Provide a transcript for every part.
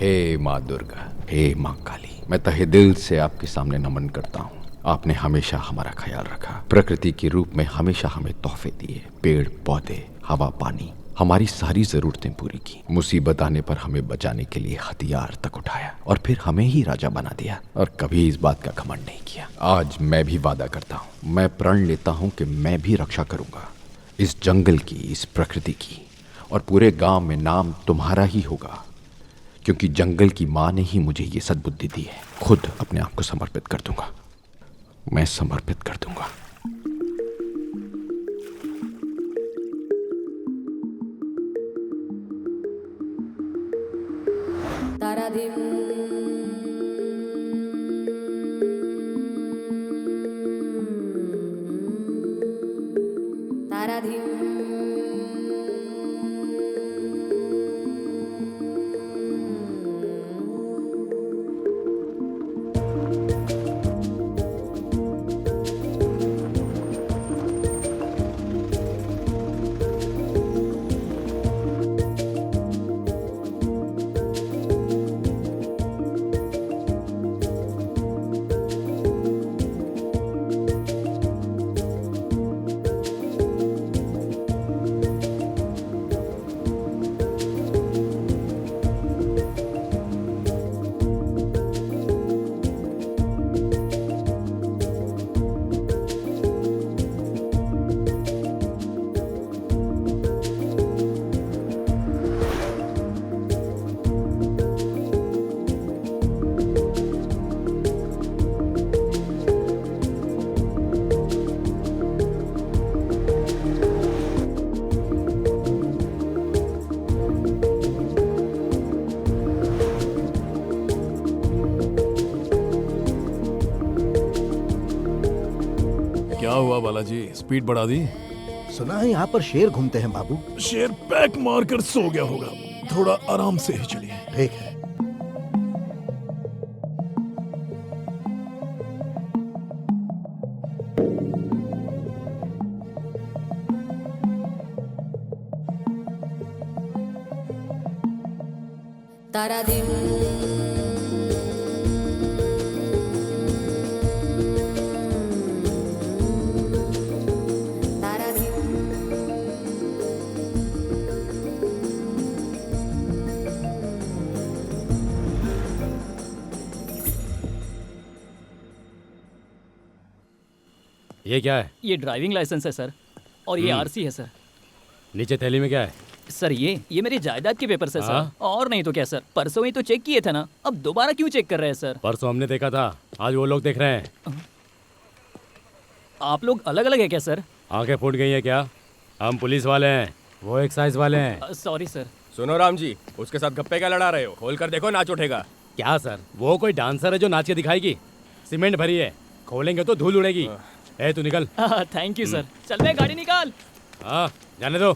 हे माँ दुर्गा, हे माँ काली, मैं तहे दिल से आपके सामने नमन करता हूँ। आपने हमेशा हमारा ख्याल रखा, प्रकृति के रूप में हमेशा हमें तोहफे दिए, पेड़ पौधे, हवा पानी, हमारी सारी जरूरतें पूरी की। मुसीबत आने पर हमें बचाने के लिए हथियार तक उठाया और फिर हमें ही राजा बना दिया और कभी इस बात का घमंड नहीं किया। आज मैं भी वादा करता हूँ, मैं प्रण लेता हूँ कि मैं भी रक्षा करूंगा इस जंगल की, इस प्रकृति की, और पूरे गांव में नाम तुम्हारा ही होगा, क्योंकि जंगल की माँ ने ही मुझे ये सद्बुद्धि दी है। खुद अपने आप को समर्पित कर दूंगा, मैं समर्पित कर दूंगा। क्या हुआ बालाजी, स्पीड बढ़ा दी? सुना है यहाँ पर शेर घूमते हैं बाबू। शेर पैक मारकर सो गया होगा, थोड़ा आराम से ही चलिए। ठीक है। तारा दिन ये क्या है? ये ड्राइविंग लाइसेंस है सर, और ये आरसी है सर। नीचे थैली में क्या है? सर ये मेरी जायदाद के पेपर्स है सर। हाँ? और नहीं तो क्या सर, परसों ही तो चेक किए थे ना, अब दोबारा क्यों चेक कर रहे हैं सर? परसों हमने देखा था, आज वो लोग देख रहे हैं। आप लोग अलग अलग है क्या सर? आंखें फूट गई है क्या? हम पुलिस वाले हैं, वो एक्साइज वाले हैं। Sorry sir. सुनो राम जी, उसके साथ गप्पे क्या लड़ा रहे हो? खोल कर देखो, नाच उठेगा। क्या सर, वो कोई डांसर है जो नाच के दिखाएगी? सीमेंट भरी है, खोलेंगे तो धूल उड़ेगी। ए तू निकल। Thank you sir. चल बे, गाड़ी निकाल। हाँ जाने दो।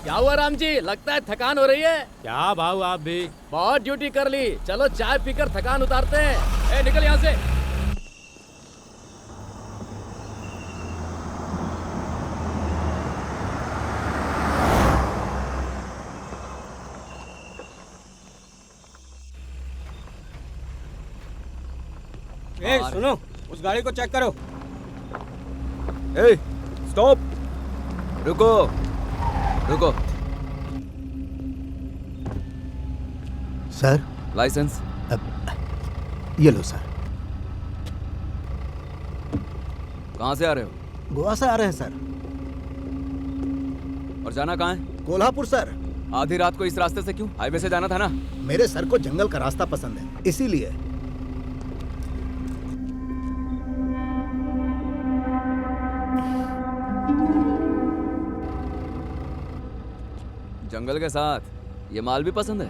क्या हुआ राम जी, लगता है थकान हो रही है। क्या भाव, आप भी बहुत ड्यूटी कर ली, चलो चाय पीकर थकान उतारते हैं। ए निकल यहाँ से। ए सुनो, उस गाड़ी को चेक करो। ए स्टॉप, रुको रुको। सर लाइसेंस ये लो सर। कहाँ से आ रहे हो? गोवा से आ रहे हैं सर। और जाना कहाँ है? कोल्हापुर सर। आधी रात को इस रास्ते से क्यों? हाईवे से जाना था ना। मेरे सर को जंगल का रास्ता पसंद है, इसीलिए। जंगल के साथ ये माल भी पसंद है।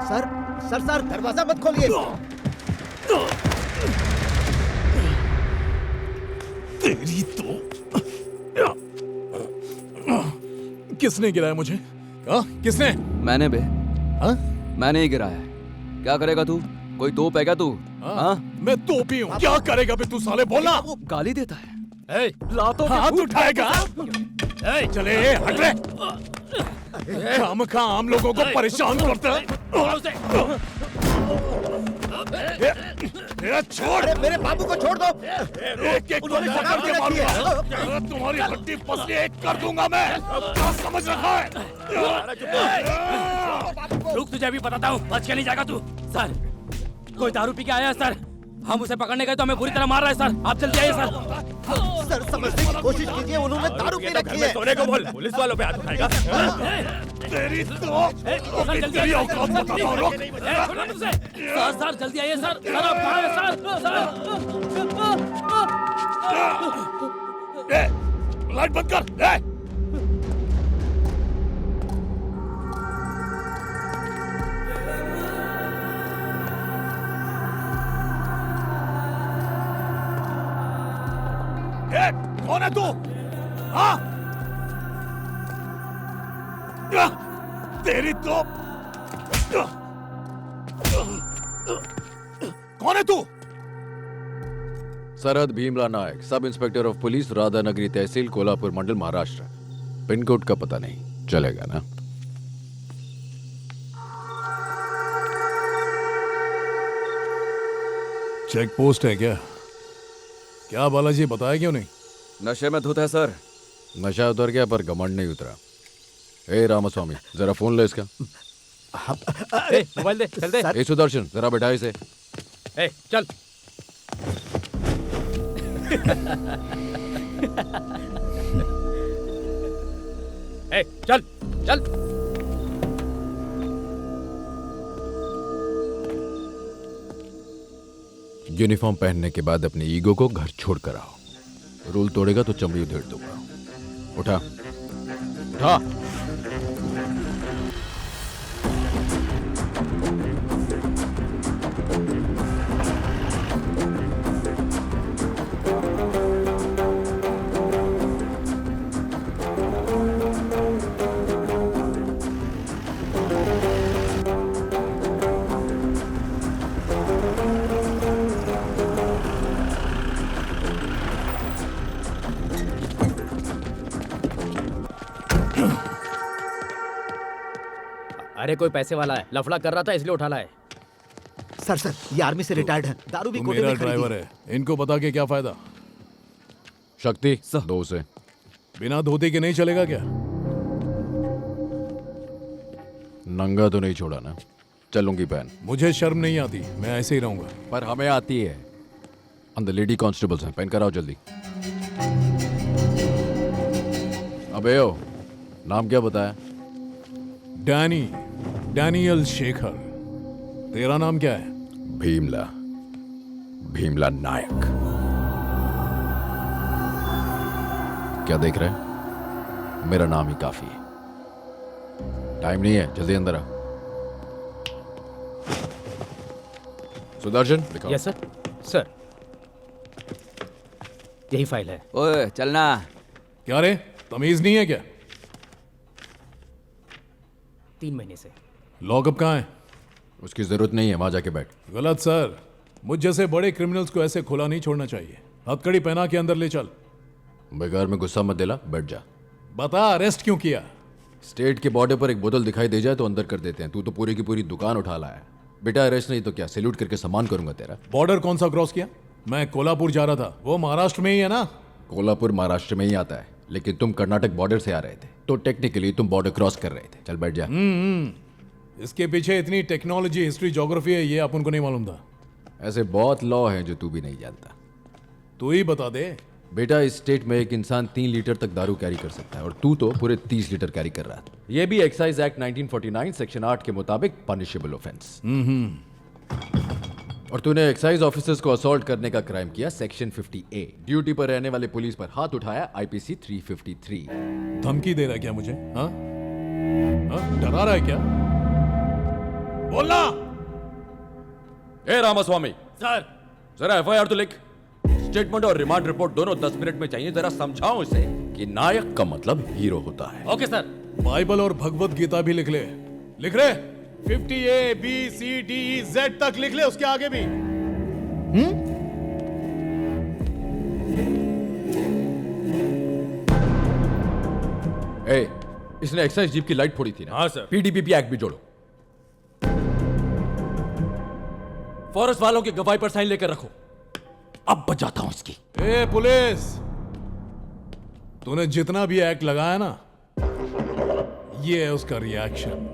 सर सर सर दरवाजा मत खोलिए। तेरी तो किसने गिराया मुझे? किसने? मैंने बे। हाँ? मैंने ही गिराया है। क्या करेगा तू? कोई तोप है क्या तू? हाँ? मैं तोपी हूँ, क्या करेगा बे तू? साले बोलना। गाली देता है। लातों हाथ उठाएगा? चले हट रे। खामखा आम लोगों को परेशान करता है। छोड़, अरे मेरे बाबू को छोड़ दो। एक एक उन्होंने को शराब करके दे रखी है। मारूंगा। तुम्हारी हड्डी पसली एक कर दूंगा मैं। क्या समझ रखा है? रुक, तुझे अभी बताता हूँ, बच के नहीं जाएगा तू। सर, कोई दारू पी के आया है सर। हम उसे पकड़ने गए तो हमें बुरी तरह मार रहा है सर। आप जल्दी आइए सर। सर समझने की कोशिश कीजिए, उन्होंने दारू पी रखी है। सोने को बोल, पुलिस वालों पे हाथ उठाएगा। तेरी तो सर जल्दी आइए। औकात बताओ, रुक। सर सर जल्दी आइए सर। सर आप कहाँ हैं सर? लाइट बंद कर। कौन है तू? हाँ? तेरी तो कौन है तू? सरहद भीमला नायक, sub inspector of police, Radhanagari tehsil, Kolhapur Mandal, Maharashtra. Pin code का पता नहीं चलेगा ना? चेक पोस्ट है क्या? क्या बालाजी बताया क्यों नहीं? नशे में धुत है सर। नशा उतर गया पर घमंड नहीं उतरा। ए रामास्वामी, जरा फोन ले इसका। मोबाइल दे, चल दे। ए सुदर्शन, जरा बैठा इसे। चल। चल चल। यूनिफॉर्म पहनने के बाद अपनी ईगो को घर छोड़ कर आओ। रूल तोड़ेगा तो चमड़ी उधेड़ दूंगा। उठा उठा। अरे कोई पैसे वाला है, लफड़ा कर रहा था इसलिए उठा लाए। सर सर, ये आर्मी से रिटायर्ड है, दारू भी तू कोटे मेरा में खरीदी। ड्राइवर है, इनको बता के क्या फायदा? शक्ति दो से। बिना धोती के नहीं चलेगा क्या? नंगा तो नहीं छोड़ा ना? चलूंगी पहन। मुझे शर्म नहीं आती, मैं ऐसे ही रहूंगा। पर हमें आती है। अंदर लेडी कांस्टेबल्स हैं, पहन कर आओ जल्दी। अबे ओ, नाम क्या बताया? डैनियल शेखर। तेरा नाम क्या है? भीमला, भीमला नायक। क्या देख रहे हैं? मेरा नाम ही काफी है। टाइम नहीं है, जल्दी अंदर आ। सुदर्शन दिखाओ। Yes sir. सर यही फाइल है। ओए चलना। क्या रे, तमीज नहीं है क्या? 3 महीने से। लॉकअप कहाँ है? उसकी जरूरत नहीं है, वहां जाके बैठ। गलत सर, मुझ जैसे बड़े क्रिमिनल्स को ऐसे खुला नहीं छोड़ना चाहिए। हथकड़ी पहना के अंदर ले चल। बेकार में गुस्सा मत दिला, बैठ जा। बता, अरेस्ट क्यों किया? स्टेट के बॉर्डर पर एक बोतल दिखाई दे जाए तो अंदर कर देते हैं। तू तो पूरी की पूरी दुकान उठा लाया। बेटा अरेस्ट नहीं तो क्या, सैल्यूट करके सम्मान करूंगा तेरा। बॉर्डर कौन सा क्रॉस किया? मैं कोल्हापुर जा रहा था, वो महाराष्ट्र में ही है ना? कोल्हापुर महाराष्ट्र में ही आता है, लेकिन तुम कर्नाटक बॉर्डर से आ रहे थे तो टेक्निकली तुम बॉर्डर क्रॉस कर रहे थे। चल बैठ जा। इसके पीछे इतनी टेक्नोलॉजी, हिस्ट्री, ज्योग्राफी है, ये अपन को नहीं मालूम था। ऐसे बहुत लॉ हैं जो तू भी नहीं जानता। तू ही बता दे। बेटा इस स्टेट में एक इंसान 3 लीटर तक दारू कैरी कर सकता है और तू तो पूरे 30 लीटर कैरी कर रहा था। ये भी एक्साइज एक्ट 1949 सेक्शन 8 के मुताबिक पनिशेबल ऑफेंस। और तूने एक्साइज ऑफिसर्स को असॉल्ट करने का क्राइम किया, सेक्शन 50A। ड्यूटी पर रहने वाले पुलिस पर हाथ उठाया, IPC 353। धमकी दे रहा है क्या मुझे? हाँ? हाँ? डरा रहा है क्या? बोलना। ए रामास्वामी, सर जरा FIR तो लिख। स्टेटमेंट और रिमांड रिपोर्ट दोनों 10 मिनट में चाहिए। जरा समझाओ इसे कि नायक का मतलब हीरो होता है। Okay sir. बाइबल और भगवत गीता भी लिख ले। लिख रहे? 50A, B, C, D, E, Z तक लिख ले, उसके आगे भी। ए, इसने एक्साइज जीप की लाइट फोड़ी थी ना? हाँ, सर। पीडीपीपी एक्ट भी जोड़ो। फॉरेस्ट वालों की गवाही पर साइन लेकर रखो। अब बजाता हूं इसकी। ए पुलिस, तूने जितना भी एक्ट लगाया ना, ये है उसका रिएक्शन।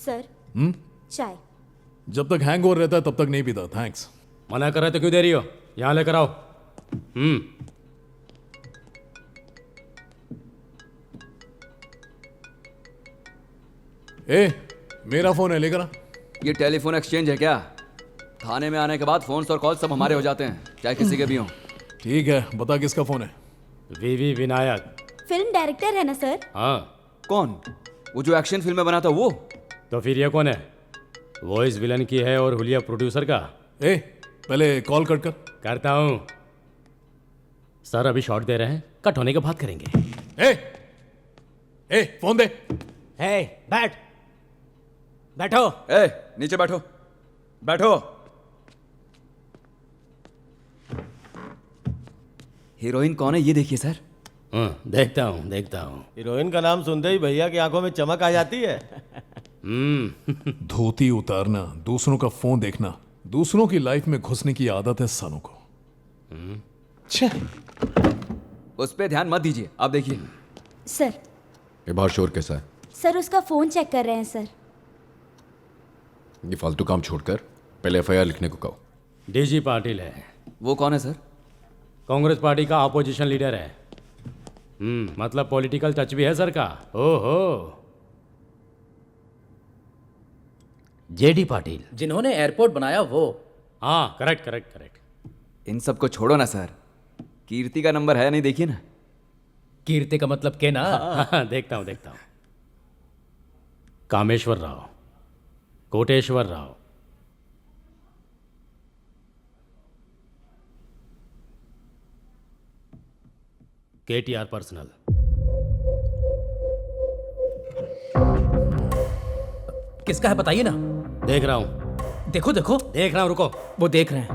सर चाय। जब तक हैंगओवर रहता है तब तक नहीं पीता। थैंक्स। मना कर रहे तो क्यों दे रही हो? यहां लेकर आओ। ए, मेरा फोन है, लेकर आ। ये टेलीफोन एक्सचेंज है क्या? थाने में आने के बाद फोन और कॉल सब हमारे हो जाते हैं, चाहे किसी के भी हों। ठीक है, बता किसका फोन है। वीवी विनायक। फिल्म डायरेक्टर है ना सर? हाँ। कौन? वो जो एक्शन फिल्में बनाता वो? तो फिर ये कौन है? वॉइस विलन की है और हुलिया प्रोड्यूसर का। ए, पहले कॉल कट कर। करता हूं सर, अभी शॉट दे रहे हैं, कट होने के बाद करेंगे। ए, फोन दे। बैठो। ए, नीचे बैठो, बैठो। हीरोइन कौन है ये देखिए सर। देखता हूं। हीरोइन का नाम सुनते ही भैया की आंखों में चमक आ जाती है। धोती उतारना, दूसरों का फोन देखना, दूसरों की लाइफ में घुसने की आदत है सालों को। छे। उस पे ध्यान मत दीजिए, आप देखिए। सर। ये बाहर शोर कैसा है? सर उसका फोन चेक कर रहे हैं सर। ये फालतू काम छोड़कर पहले एफआईआर लिखने को कहो। डीजी पाटिल है। वो कौन है सर? कांग्रेस पार्टी का अपोजिशन लीडर है। मतलब पॉलिटिकल टच भी है सर का। ओहो। जेडी पाटिल। जिन्होंने एयरपोर्ट बनाया वो। हाँ, करेक्ट। इन सबको छोड़ो ना सर, कीर्ति का नंबर है नहीं, देखिए ना। कीर्ति का मतलब के ना। हाँ, देखता हूं। Kameshwar Rao, Koteshwar Rao, KTR personal. किसका है बताइए ना। देख रहा हूं। देखो देख रहा हूं, रुको। वो देख रहे हैं।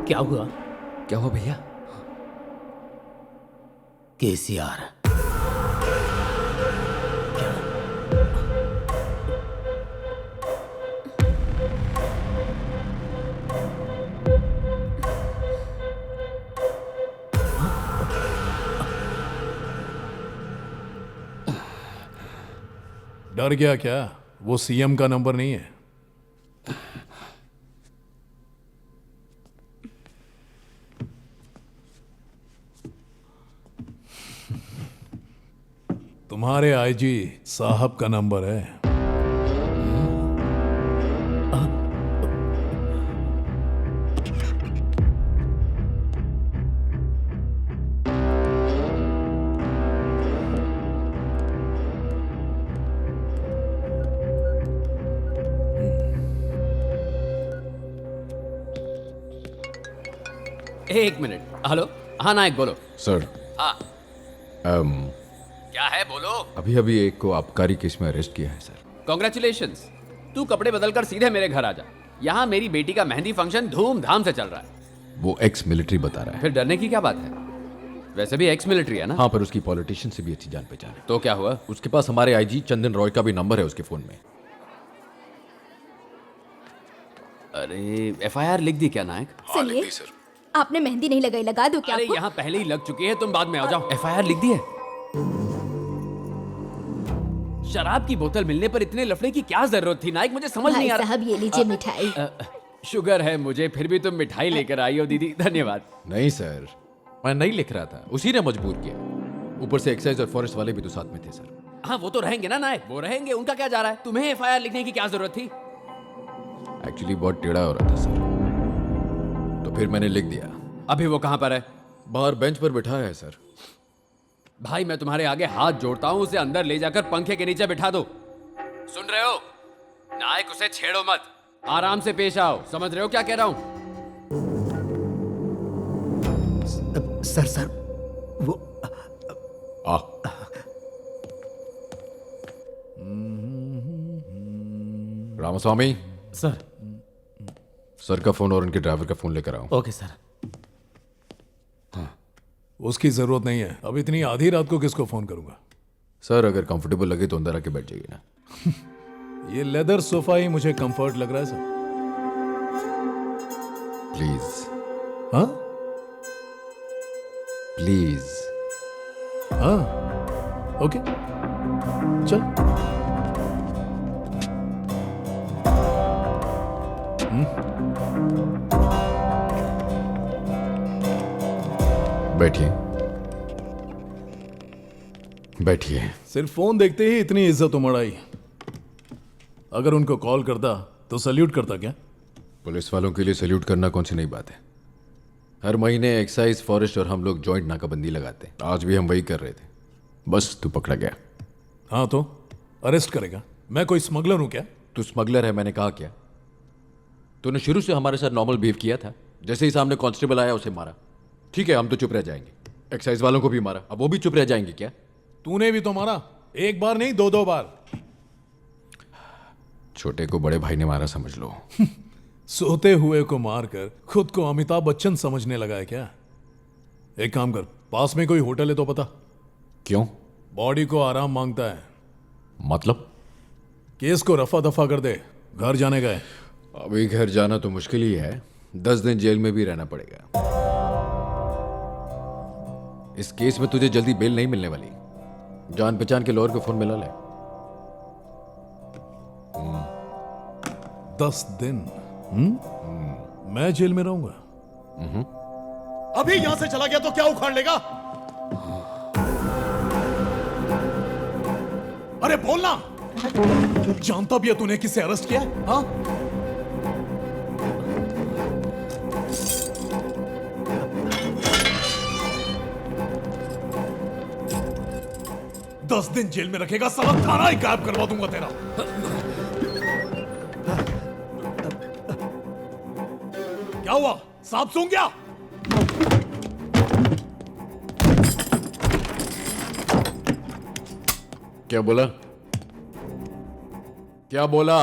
क्या हुआ? क्या हुआ भैया? केसीआर। डर गया क्या? वो सीएम का नंबर नहीं है। तुम्हारे आईजी साहब का नंबर है। एक मिनट। हेलो। हाँ नायक बोलो। सर। हाँ। क्या है बोलो। अभी एक को आबकारी केस में अरेस्ट किया है सर। कॉन्ग्रेचुलेशंस। तू कपड़े बदलकर सीधे मेरे घर आ जा। यहाँ मेरी बेटी का मेहंदी फंक्शन धूमधाम से चल रहा है। वो एक्स मिलिट्री बता रहा है। फिर डरने की क्या बात है? वैसे भी एक्स मिलिट्री है ना। हाँ, पर उसकी पॉलिटिशियन से भी अच्छी जान पहचान है। तो क्या हुआ? उसके पास हमारे आईजी चंदन रॉय का भी नंबर है उसके फोन में। अरे एफआईआर लिख दी क्या नायक? सुनिए, आपने मेहंदी नहीं लगाई, लगा दूं क्या अरे आपको? यहाँ पहले ही लग चुकी है, तुम बाद में आ जाओ। एफआईआर लिख दी है। शराब की बोतल मिलने पर इतने लफड़े की क्या जरूरत थी नायक? मुझे समझ भाई नहीं आ रहा। साहब ये लीजिए मिठाई। शुगर है मुझे, फिर भी तुम मिठाई लेकर आई हो दीदी, धन्यवाद। नहीं सर, मैं नहीं लिख रहा था, उसी ने मजबूर किया। ऊपर से एक्साइज और फॉरेस्ट वाले भी तो साथ में थे सर। हाँ वो तो रहेंगे ना नायक, वो रहेंगे, उनका क्या जा रहा है? तुम्हें एफआईआर लिखने की क्या जरूरत थी? एक्चुअली बहुत टेढ़ा हो रहा था सर, तो फिर मैंने लिख दिया। अभी वो कहां पर है? बाहर बेंच पर बैठा है सर। भाई मैं तुम्हारे आगे हाथ जोड़ता हूं, उसे अंदर ले जाकर पंखे के नीचे बिठा दो। सुन रहे हो? नायक उसे छेड़ो मत, आराम से पेश आओ। समझ रहे हो क्या कह रहा हूं? सर वो आ रामास्वामी सर। सर का फोन और उनके ड्राइवर का फोन लेकर आओ। Okay sir. उसकी जरूरत नहीं है। अब इतनी आधी रात को किसको फोन करूंगा? सर अगर कंफर्टेबल लगे तो अंदर आके बैठ जाइए ना। ये लेदर सोफा ही मुझे कंफर्ट लग रहा है सर। प्लीज हाँ प्लीज। हाँ ओके चल। बैठिए बैठिए। सिर्फ फोन देखते ही इतनी इज्जत उमड़ आई। अगर उनको कॉल करता तो सल्यूट करता क्या? पुलिस वालों के लिए सैल्यूट करना कौन सी नई बात है। हर महीने एक्साइज फॉरेस्ट और हम लोग जॉइंट नाकाबंदी लगाते हैं। आज भी हम वही कर रहे थे, बस तू पकड़ा गया। हाँ तो अरेस्ट करेगा? मैं कोई स्मगलर हूं क्या? तू स्मगलर है मैंने कहा क्या? तूने शुरू से हमारे साथ नॉर्मल बिहेव किया था। जैसे ही सामने कांस्टेबल आया उसे मारा। ठीक है हम तो चुप रह जाएंगे। एक्साइज वालों को भी मारा, अब वो भी चुप रह जाएंगे क्या? तूने भी तो मारा, एक बार नहीं दो बार। छोटे को बड़े भाई ने मारा समझ लो। सोते हुए को मारकर खुद को अमिताभ बच्चन समझने लगा है क्या? एक काम कर, पास में कोई होटल है तो पता। क्यों? बॉडी को आराम मांगता है। मतलब? केस को रफा दफा कर दे, घर जाने का है। अभी घर जाना तो मुश्किल ही है, 10 दिन जेल में भी रहना पड़ेगा। इस केस में तुझे जल्दी बेल नहीं मिलने वाली। जान पहचान के लॉयर को फोन मिला ले। 10 दिन मैं जेल में रहूंगा? अभी यहां से चला गया तो क्या उखाड़ लेगा? अरे बोलना। जानता भी है तूने किसे अरेस्ट किया है? हाँ? दस दिन जेल में रखेगा, साला थाना ही गायब करवा दूंगा तेरा। क्या हुआ? सांप सूंघ गया? क्या बोला? क्या बोला?